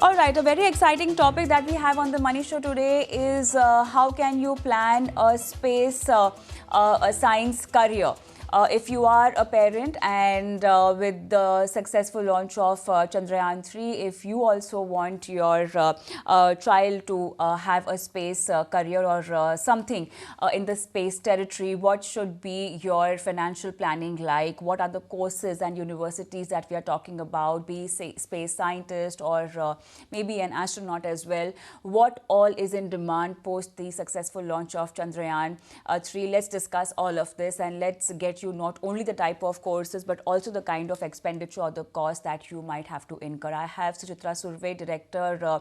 All right, a very exciting topic that we have on the Money Show today is how can you plan a space a science career. If you are a parent and with the successful launch of Chandrayaan 3, if you also want your child to have a space career or something in the space territory, what should be your financial planning like? What are the courses and universities that we are talking about, be space scientist or maybe an astronaut as well? What all is in demand post the successful launch of Chandrayaan 3? Let's discuss all of this and let's get you not only the type of courses but also the kind of expenditure or the cost that you might have to incur. I have Suchitra Surve, Director,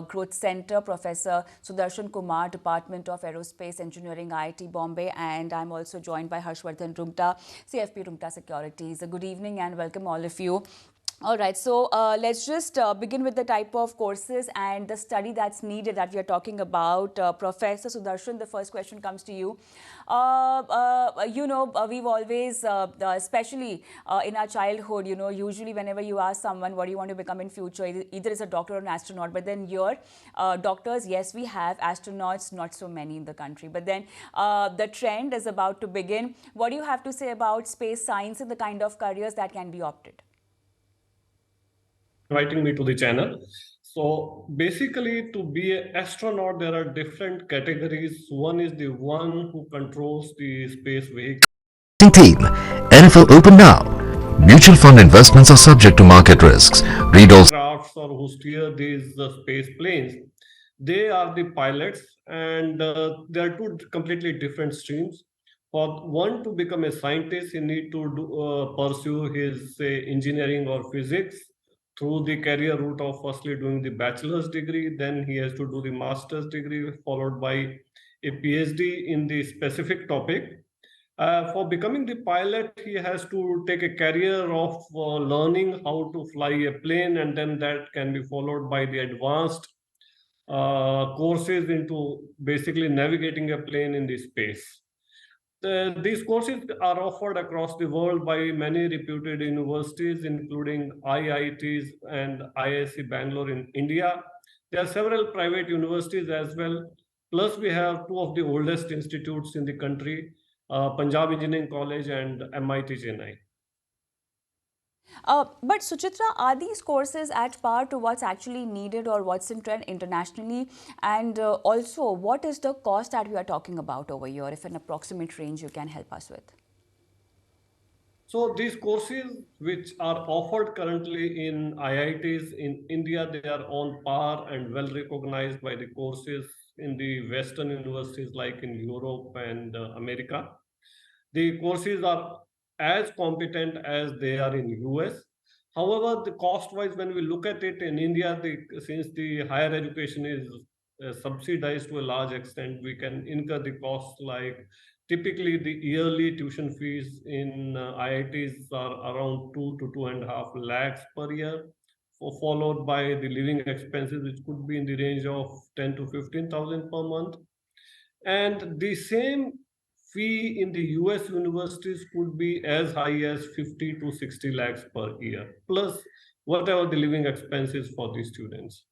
Growth Center, Professor Sudarshan Kumar, Department of Aerospace Engineering, IIT Bombay, and I'm also joined by Harshvardhan Roongta, CFP Roongta Securities. Good evening and welcome all of you. All right, so let's just begin with the type of courses and the study that's needed that we are talking about. Professor Sudarshan, the first question comes to you. We've always, especially in our childhood, usually whenever you ask someone, what do you want to become in future, either as a doctor or an astronaut, but then here, doctors, yes, we have astronauts, not so many in the country, but then the trend is about to begin. What do you have to say about space science and the kind of careers that can be opted? Inviting me to the channel. So basically, to be an astronaut, there are different categories. One is the one who controls the space vehicle. Theme: NFL Open now. Mutual fund investments are subject to market risks. Read also Crafts or who steer these space planes. They are the pilots, and there are two completely different streams. For one to become a scientist, he need to pursue his, say, engineering or physics through the career route of firstly doing the bachelor's degree, then he has to do the master's degree, followed by a PhD in the specific topic. For becoming the pilot, he has to take a career of learning how to fly a plane, and then that can be followed by the advanced courses into basically navigating a plane in the space. These courses are offered across the world by many reputed universities, including IITs and IISc Bangalore in India. There are several private universities as well. Plus, we have two of the oldest institutes in the country, Punjab Engineering College and MIT Chennai. But Suchitra, are these courses at par to what's actually needed or what's in trend internationally? And also, what is the cost that we are talking about over here, if an approximate range you can help us with? So these courses which are offered currently in IITs in India, they are on par and well recognized by the courses in the Western universities like in Europe and America. The courses are as competent as they are in US. However, the cost-wise, when we look at it in India, since the higher education is subsidized to a large extent, we can incur the costs like typically the yearly tuition fees in IITs are around 2 to 2.5 lakhs per year, followed by the living expenses, which could be in the range of 10 to 15,000 per month. And the same fee in the US universities could be as high as 50 to 60 lakhs per year, plus whatever the living expenses for the students.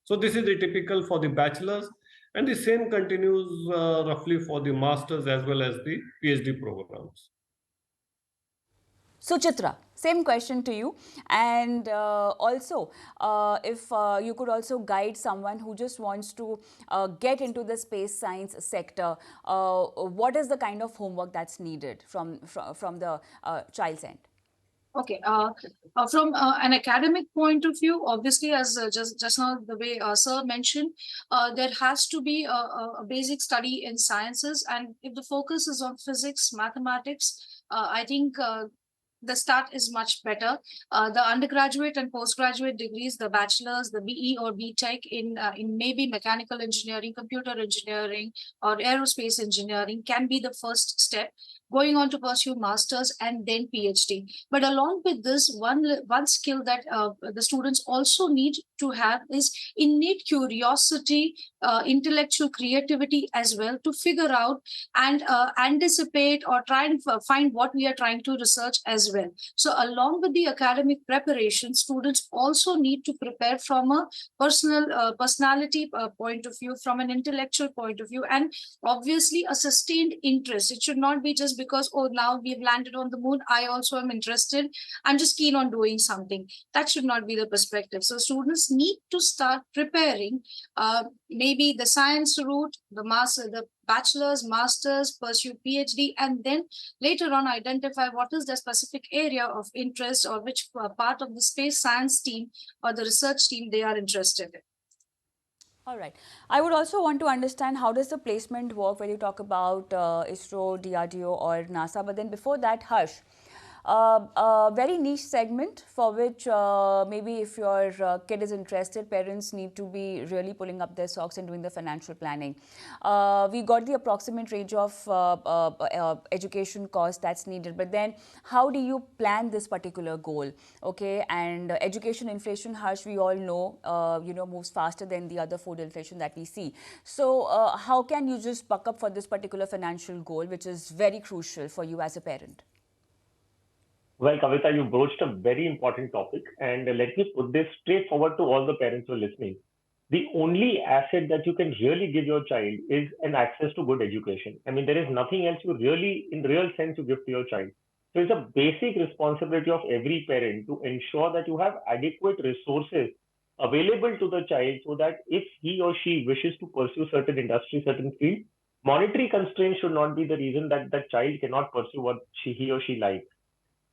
So this is the typical for the bachelor's, and the same continues roughly for the master's as well as the PhD programs. Suchitra, same question to you. And also, if you could also guide someone who just wants to get into the space science sector, what is the kind of homework that's needed from the child's end? Okay, from an academic point of view, obviously, as just now the way Sir mentioned, there has to be a basic study in sciences, and if the focus is on physics, mathematics, I think the start is much better. The undergraduate and postgraduate degrees, the bachelor's, the BE or BTech in maybe mechanical engineering, computer engineering, or aerospace engineering can be the first step. going on to pursue masters and then PhD. But along with this, one skill that the students also need to have is innate curiosity, intellectual creativity as well, to figure out and anticipate or try and find what we are trying to research as well. So along with the academic preparation, students also need to prepare from a personality point of view, from an intellectual point of view, and obviously a sustained interest. It should not be just because, oh, now we've landed on the moon, I also am interested, I'm just keen on doing something. That should not be the perspective. So students need to start preparing, maybe the science route, the bachelor's, master's, pursue PhD, and then later on identify what is the specific area of interest or which part of the space science team or the research team they are interested in. All right. I would also want to understand, how does the placement work when you talk about ISRO, DRDO or NASA? But then before that, Harsh, a very niche segment for which maybe if your kid is interested, parents need to be really pulling up their socks and doing the financial planning. We got the approximate range of education cost that's needed, but then how do you plan this particular goal? Okay, and education inflation, Harsh, we all know, moves faster than the other food inflation that we see. So how can you just buck up for this particular financial goal, which is very crucial for you as a parent? Well, Kavita, you broached a very important topic, and let me put this straightforward to all the parents who are listening. The only asset that you can really give your child is an access to good education. I mean, there is nothing else you really, in real sense, you give to your child. So it's a basic responsibility of every parent to ensure that you have adequate resources available to the child so that if he or she wishes to pursue certain industry, certain field, monetary constraints should not be the reason that the child cannot pursue what he or she likes.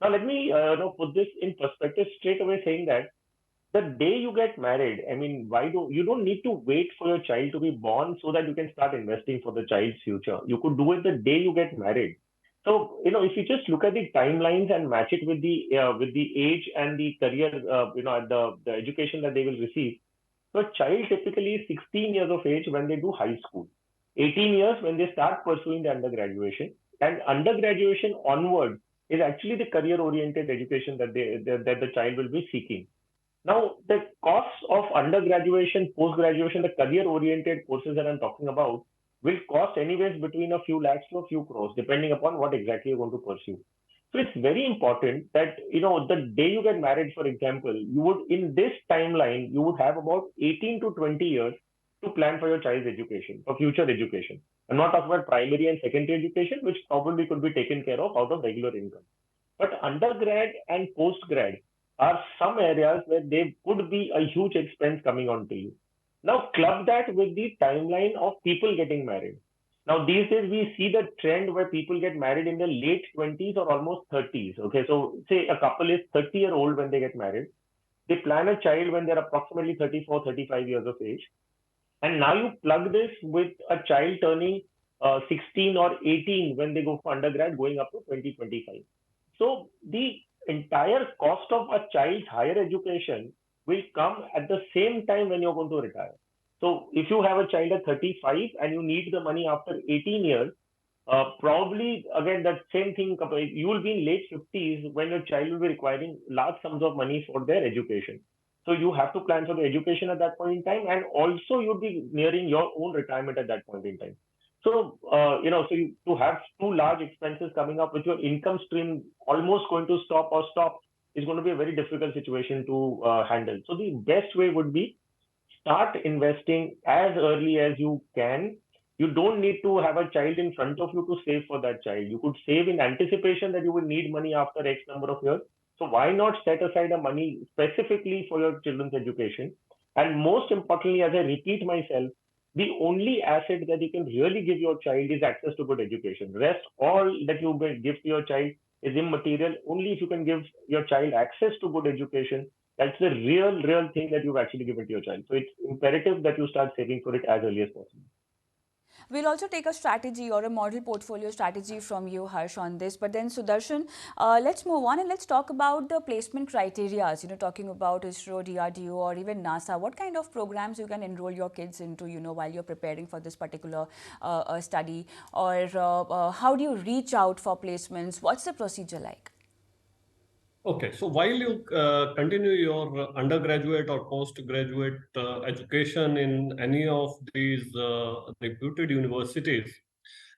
Now, let me put this in perspective straight away, saying that the day you get married, I mean, why do you don't need to wait for your child to be born so that you can start investing for the child's future. You could do it the day you get married. So, if you just look at the timelines and match it with the age and the career, the education that they will receive. So, a child typically is 16 years of age when they do high school, 18 years when they start pursuing the undergraduation, and undergraduation onward is actually the career-oriented education that the child will be seeking. Now, the costs of undergraduation, post-graduation, the career-oriented courses that I'm talking about will cost anyways between a few lakhs to a few crores, depending upon what exactly you're going to pursue. So it's very important that, the day you get married, for example, you would, in this timeline, you would have about 18 to 20 years to plan for your child's education, for future education. I'm not talking about primary and secondary education, which probably could be taken care of out of regular income. But undergrad and postgrad are some areas where there could be a huge expense coming onto you. Now, club that with the timeline of people getting married. Now, these days we see the trend where people get married in their late 20s or almost 30s. Okay, so say a couple is 30-year-old when they get married. They plan a child when they're approximately 34, 35 years of age. And now you plug this with a child turning 16 or 18 when they go for undergrad, going up to 20, 25. So the entire cost of a child's higher education will come at the same time when you're going to retire. So if you have a child at 35 and you need the money after 18 years, probably again that same thing, you will be in late 50s when your child will be requiring large sums of money for their education. So you have to plan for the education at that point in time, and also you'll be nearing your own retirement at that point in time. So, to have two large expenses coming up with your income stream almost going to stop is going to be a very difficult situation to handle. So the best way would be start investing as early as you can. You don't need to have a child in front of you to save for that child. You could save in anticipation that you will need money after X number of years. So why not set aside a money specifically for your children's education? And most importantly, as I repeat myself, the only asset that you can really give your child is access to good education. Rest, all that you will give to your child is immaterial. Only if you can give your child access to good education, that's the real thing that you've actually given to your child. So it's imperative that you start saving for it as early as possible. We'll also take a strategy or a model portfolio strategy from you, Harsh, on this. But then, Sudarshan, let's move on and let's talk about the placement criteria. Talking about ISRO, DRDO, or even NASA. What kind of programs you can enroll your kids into, while you're preparing for this particular study? Or how do you reach out for placements? What's the procedure like? Okay, so while you continue your undergraduate or postgraduate education in any of these reputed universities,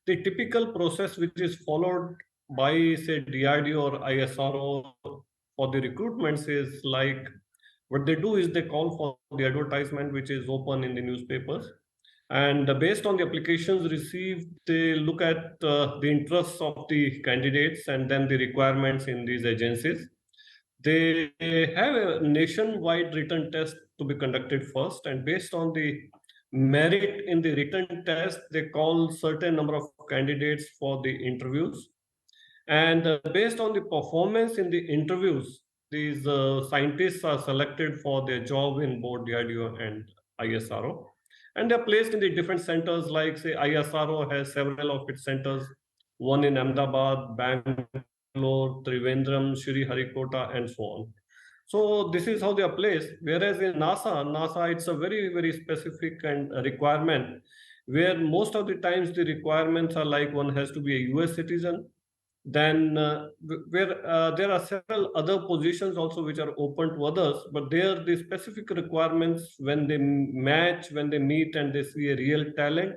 the typical process which is followed by, say, DRDO or ISRO for the recruitments is like what they do is they call for the advertisement which is open in the newspapers. And based on the applications received, they look at the interests of the candidates and then the requirements in these agencies. They have a nationwide written test to be conducted first, and based on the merit in the written test, they call certain number of candidates for the interviews. And based on the performance in the interviews, these scientists are selected for their job in both DRDO and ISRO. And they're placed in the different centers, like, say, ISRO has several of its centers, one in Ahmedabad, Bangalore, Trivandrum, Sriharikota, and so on. So this is how they are placed. Whereas in NASA, it's a very, very specific and requirement where most of the times the requirements are like one has to be a US citizen, then where there are several other positions also which are open to others, but there the specific requirements, when they match, when they meet and they see a real talent,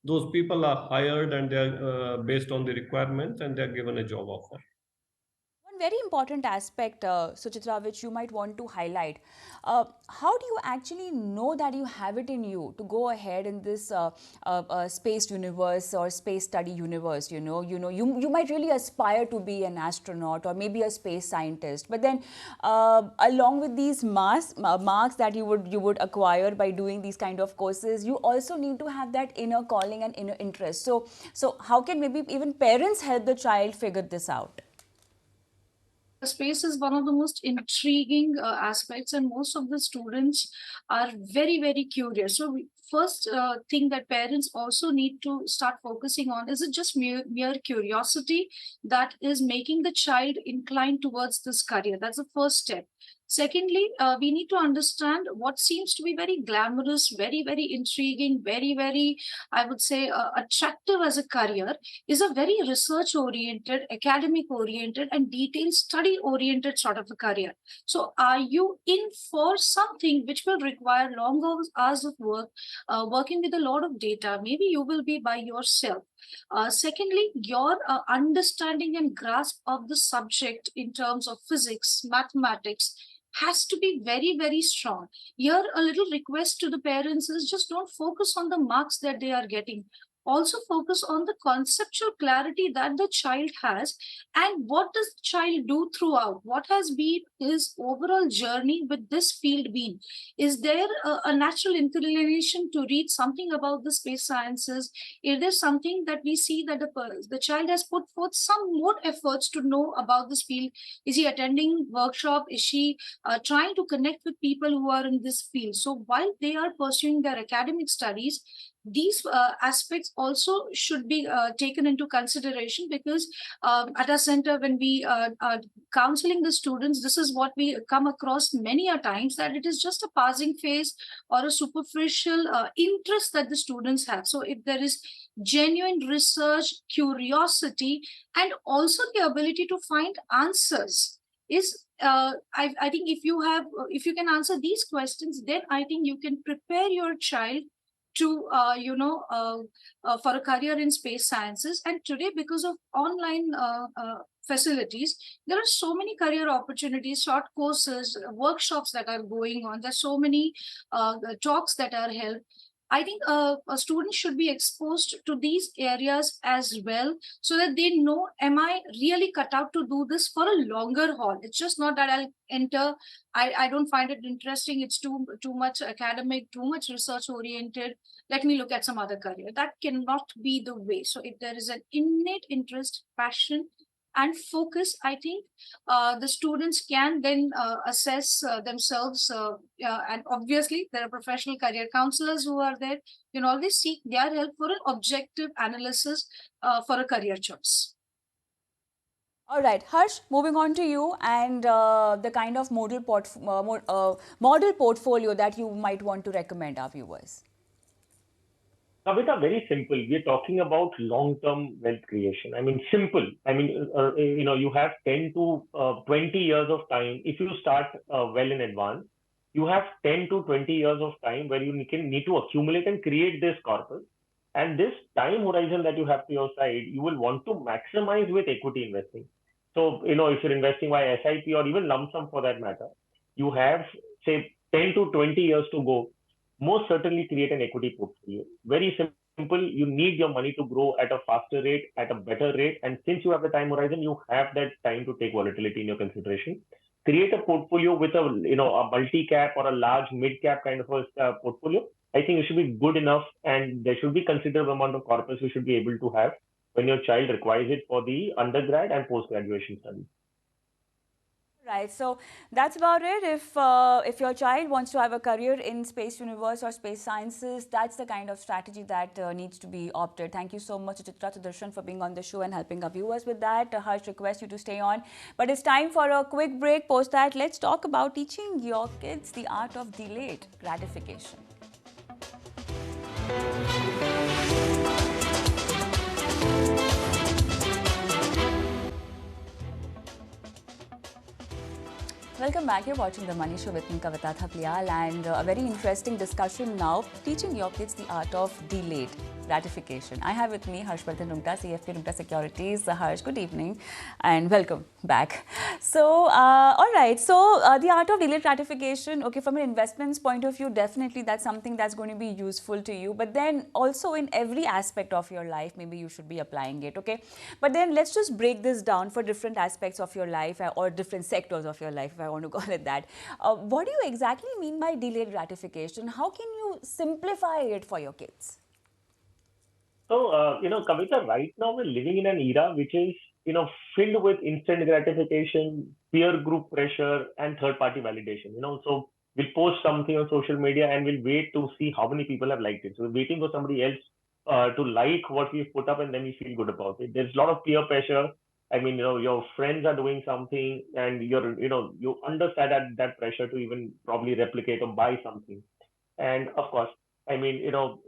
those people are hired and they are based on the requirements and they are given a job offer. One very important aspect, Suchitra, which you might want to highlight. How do you actually know that you have it in you to go ahead in this space universe or space study universe? You might really aspire to be an astronaut or maybe a space scientist, but then along with these marks that you would acquire by doing these kind of courses, you also need to have that inner calling and inner interest. So how can maybe even parents help the child figure this out? Space is one of the most intriguing aspects, and most of the students are very, very curious. So, first thing that parents also need to start focusing on is it just mere curiosity that is making the child inclined towards this career? That's the first step. Secondly, we need to understand what seems to be very glamorous, very, very intriguing, very, very, I would say, attractive as a career is a very research oriented, academic oriented, and detailed study oriented sort of a career. So, are you in for something which will require long hours of work, working with a lot of data? Maybe you will be by yourself. Secondly, your understanding and grasp of the subject in terms of physics, mathematics, has to be very, very strong. Here, a little request to the parents is just don't focus on the marks that they are getting. Also focus on the conceptual clarity that the child has and what does the child do throughout. What has been his overall journey with this field been? Is there a natural inclination to read something about the space sciences? Is there something that we see that the child has put forth some more efforts to know about this field? Is he attending workshop? Is she trying to connect with people who are in this field? So while they are pursuing their academic studies, these aspects also should be taken into consideration, because at our center, when we are counseling the students, this is what we come across many a times, that it is just a passing phase or a superficial interest that the students have. So if there is genuine research, curiosity, and also the ability to find answers, is I think if you can answer these questions, then I think you can prepare your child to for a career in space sciences. And today, because of online facilities, there are so many career opportunities, short courses, workshops that are going on. There's so many talks that are held. I think a student should be exposed to these areas as well, so that they know, am I really cut out to do this for a longer haul? It's just not that I'll enter. I don't find it interesting. It's too much academic, too much research oriented. Let me look at some other career. That cannot be the way. So if there is an innate interest, passion, and focus, I think the students can then assess themselves. And obviously, there are professional career counselors who are there. You can always seek their help for an objective analysis for a career choice. All right, Harsh, moving on to you and the kind of model portfolio that you might want to recommend our viewers. Kavita, very simple. We're talking about long-term wealth creation. I mean, simple. I mean, you have 10 to 20 years of time. If you start well in advance, you have 10 to 20 years of time where you can need to accumulate and create this corpus. And this time horizon that you have to your side, you will want to maximize with equity investing. So, if you're investing via SIP or even lump sum for that matter, you have, say, 10 to 20 years to go. Most certainly create an equity portfolio. Very simple. You need your money to grow at a faster rate, at a better rate. And since you have the time horizon, you have that time to take volatility in your consideration. Create a portfolio with a multi-cap or a large mid-cap kind of a portfolio. I think it should be good enough, and there should be considerable amount of corpus you should be able to have when your child requires it for the undergrad and post-graduation studies. Right, so that's about it. If your child wants to have a career in space universe or space sciences, that's the kind of strategy that needs to be opted. Thank you so much, Chitra Sudarshan, for being on the show and helping our viewers with that. Harsh, request you to stay on. But it's time for a quick break. Post that, let's talk about teaching your kids the art of delayed gratification. Welcome back. You're watching The Money Show with me, Kavita Thapliyal, and a very interesting discussion now, teaching your kids the art of delayed gratification. I have with me Harshvardhan Roongta, CFP Roongta Securities. Harsh, good evening and welcome back. So, all right. So, the art of delayed gratification, okay, from an investments point of view, definitely that's something that's going to be useful to you. But then also in every aspect of your life, maybe you should be applying it, okay? But then let's just break this down for different aspects of your life or different sectors of your life, if I want to call it that. What do you exactly mean by delayed gratification? How can you simplify it for your kids? So, Kavita, right now we're living in an era which is, filled with instant gratification, peer group pressure, and third-party validation. So we'll post something on social media and we'll wait to see how many people have liked it. So we're waiting for somebody else to like what we've put up, and then we feel good about it. There's a lot of peer pressure. I mean, your friends are doing something, and you understand that pressure to even probably replicate or buy something. And of course, I mean,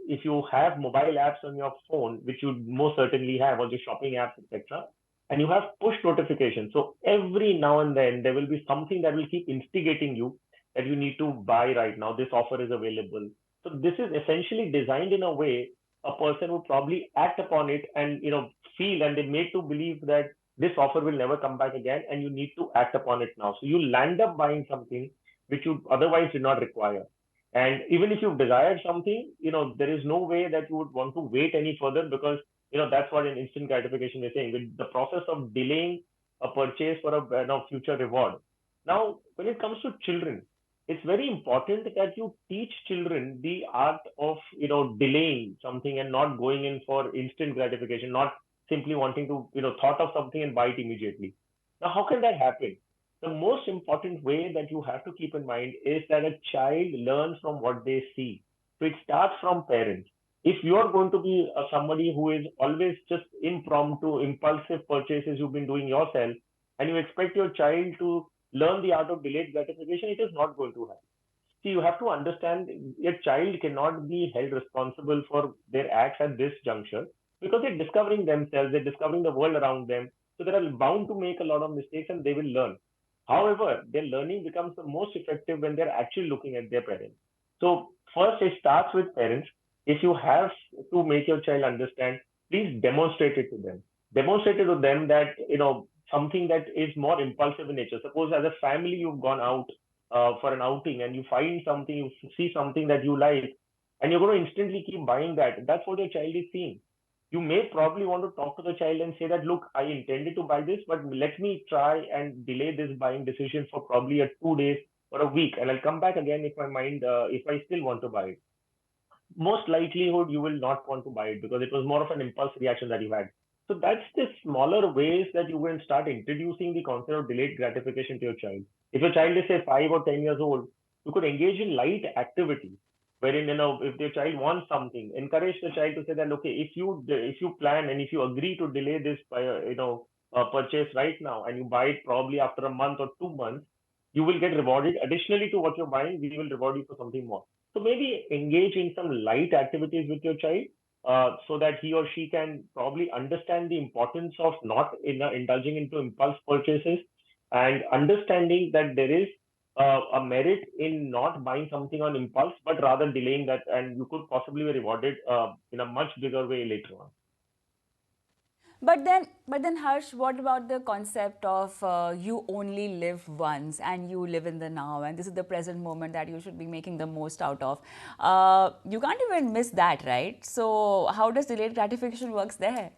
if you have mobile apps on your phone, which you most certainly have, or just shopping apps, etc., and you have push notifications. So every now and then there will be something that will keep instigating you that you need to buy right now. This offer is available. So this is essentially designed in a way a person would probably act upon it and feel, and they make to believe that this offer will never come back again, and you need to act upon it now. So you land up buying something which you otherwise did not require. And even if you desired something, there is no way that you would want to wait any further, because, that's what an instant gratification is saying. With the process of delaying a purchase for a future reward. Now, when it comes to children, it's very important that you teach children the art of, delaying something and not going in for instant gratification, not simply wanting to, thought of something and buy it immediately. Now, how can that happen? The most important way that you have to keep in mind is that a child learns from what they see. So it starts from parents. If you are going to be somebody who is always just impromptu, impulsive purchases you've been doing yourself, and you expect your child to learn the art of delayed gratification, it is not going to happen. See, you have to understand your child cannot be held responsible for their acts at this juncture, because they're discovering themselves, they're discovering the world around them. So they are bound to make a lot of mistakes and they will learn. However, their learning becomes the most effective when they're actually looking at their parents. So first it starts with parents. If you have to make your child understand, please demonstrate it to them. Demonstrate it to them that, something that is more impulsive in nature. Suppose as a family you've gone out for an outing and you find something, you see something that you like, and you're going to instantly keep buying that. That's what your child is seeing. You may probably want to talk to the child and say that, look, I intended to buy this, but let me try and delay this buying decision for probably 2 days or a week, and I'll come back again if I still want to buy it. Most likelihood you will not want to buy it because it was more of an impulse reaction that you had. So that's the smaller ways that you can start introducing the concept of delayed gratification to your child. If your child is say 5 or 10 years old, you could engage in light activities wherein if your child wants something, encourage the child to say that okay, if you plan and if you agree to delay this purchase right now and you buy it probably after a month or 2 months, you will get rewarded additionally to what you're buying. We will reward you for something more. So maybe engage in some light activities with your child so that he or she can probably understand the importance of not indulging into impulse purchases and understanding that there is a merit in not buying something on impulse, but rather delaying that, and you could possibly be rewarded in a much bigger way later on. But then, Harsh, what about the concept of you only live once and you live in the now, and this is the present moment that you should be making the most out of. You can't even miss that, right? So, how does delayed gratification works there?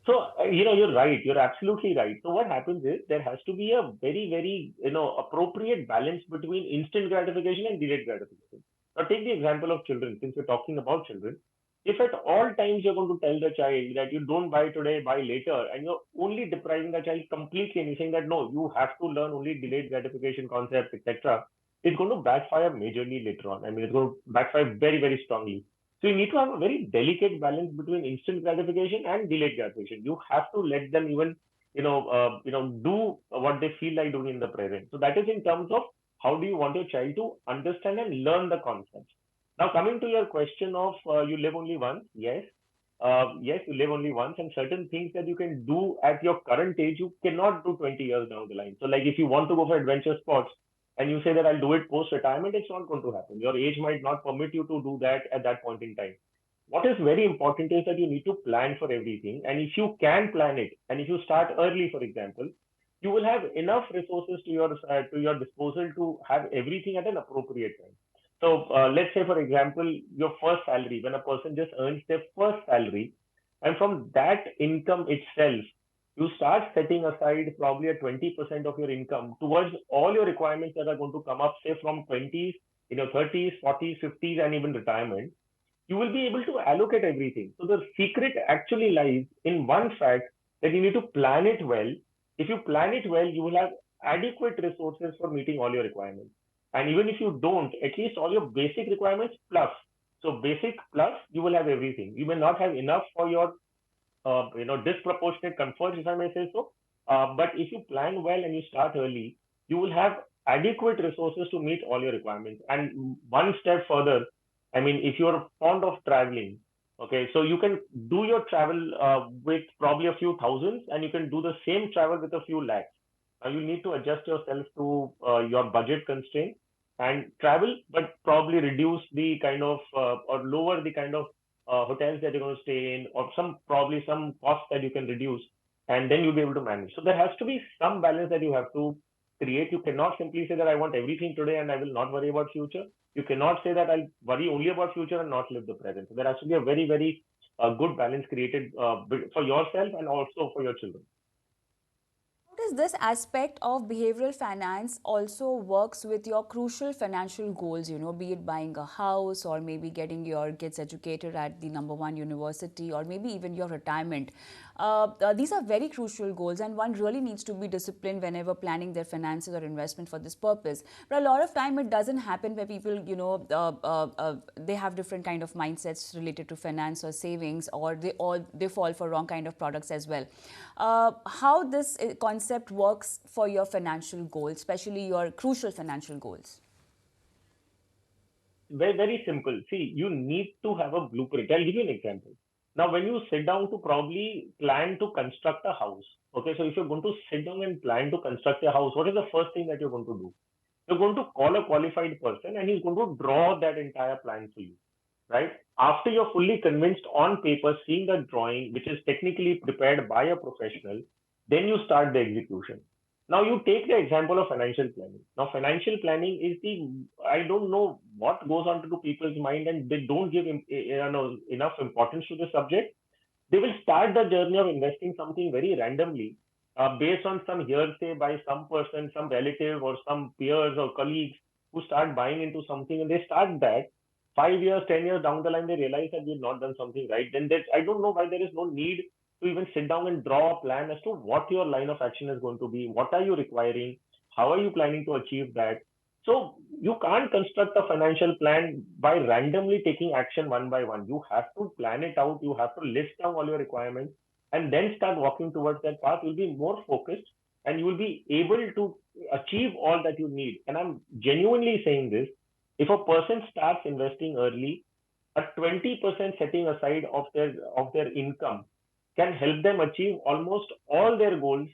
So, you're right. You're absolutely right. So what happens is there has to be a very, very, appropriate balance between instant gratification and delayed gratification. Now, take the example of children, since we're talking about children. If at all times you're going to tell the child that you don't buy today, buy later, and you're only depriving the child completely and you're saying that no, you have to learn only delayed gratification concepts, etc., it's going to backfire majorly later on. I mean, it's going to backfire very, very strongly. So you need to have a very delicate balance between instant gratification and delayed gratification. You have to let them even, do what they feel like doing in the present. So that is in terms of how do you want your child to understand and learn the concepts. Now coming to your question of you live only once, yes, yes, you live only once, and certain things that you can do at your current age you cannot do 20 years down the line. So like if you want to go for adventure sports and you say that I'll do it post retirement, it's not going to happen. Your age might not permit you to do that at that point in time. What is very important is that you need to plan for everything. And if you can plan it, and if you start early, for example, you will have enough resources to your disposal to have everything at an appropriate time. So let's say, for example, your first salary, when a person just earns their first salary, and from that income itself, you start setting aside probably a 20% of your income towards all your requirements that are going to come up, say from 20s, 30s, 40s, 50s, and even retirement. You will be able to allocate everything. So the secret actually lies in one fact that you need to plan it well. If you plan it well, you will have adequate resources for meeting all your requirements. And even if you don't, at least all your basic requirements plus. So basic plus, you will have everything. You may not have enough for your disproportionate comfort, if I may say so. But if you plan well and you start early, you will have adequate resources to meet all your requirements. And one step further, I mean, if you're fond of traveling, okay, so you can do your travel with probably a few thousands, and you can do the same travel with a few lakhs. Now you need to adjust yourself to your budget constraint and travel, but probably reduce the kind of or lower the kind of hotels that you're going to stay in, or probably some costs that you can reduce, and then you'll be able to manage. So there has to be some balance that you have to create. You cannot simply say that I want everything today and I will not worry about future. You cannot say that I'll worry only about future and not live the present. So there has to be a very, very good balance created for yourself and also for your children. How does this aspect of behavioral finance also works with your crucial financial goals, be it buying a house or maybe getting your kids educated at the number one university or maybe even your retirement? These are very crucial goals, and one really needs to be disciplined whenever planning their finances or investment for this purpose. But a lot of time it doesn't happen where people, they have different kind of mindsets related to finance or savings, or they fall for wrong kind of products as well. How this concept works for your financial goals, especially your crucial financial goals? Very, very simple. See, you need to have a blueprint. I'll give you an example. Now, when you sit down to probably plan to construct a house, okay, so if you're going to sit down and plan to construct a house, what is the first thing that you're going to do? You're going to call a qualified person and he's going to draw that entire plan for you, right? After you're fully convinced on paper, seeing the drawing, which is technically prepared by a professional, then you start the execution. Now you take the example of financial planning. Now financial planning is I don't know what goes on to people's mind, and they don't give enough importance to the subject. They will start the journey of investing something very randomly, based on some hearsay by some person, some relative, or some peers or colleagues who start buying into something, and they start that. 5 years, 10 years down the line, they realize that we've not done something right. Then I don't know why there is no need to even sit down and draw a plan as to what your line of action is going to be, what are you requiring, how are you planning to achieve that. So you can't construct a financial plan by randomly taking action one by one. You have to plan it out, you have to list down all your requirements, and then start walking towards that path. You'll be more focused and you will be able to achieve all that you need. And I'm genuinely saying this, if a person starts investing early, a 20% setting aside of their income can help them achieve almost all their goals,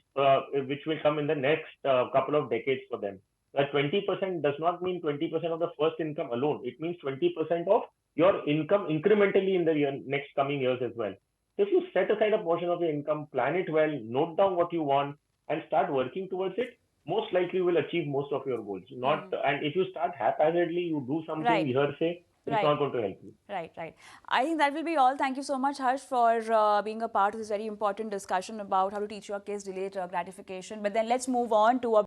which will come in the next couple of decades for them. That 20% does not mean 20% of the first income alone. It means 20% of your income incrementally in the next coming years as well. So if you set aside a portion of your income, plan it well, note down what you want, and start working towards it, most likely you will achieve most of your goals. Not And if you start haphazardly, you do something, Right. hearsay, it's Right. not going to help you. Right. I think that will be all. Thank you so much, Harsh, for being a part of this very important discussion about how to teach your kids delayed gratification. But then let's move on to a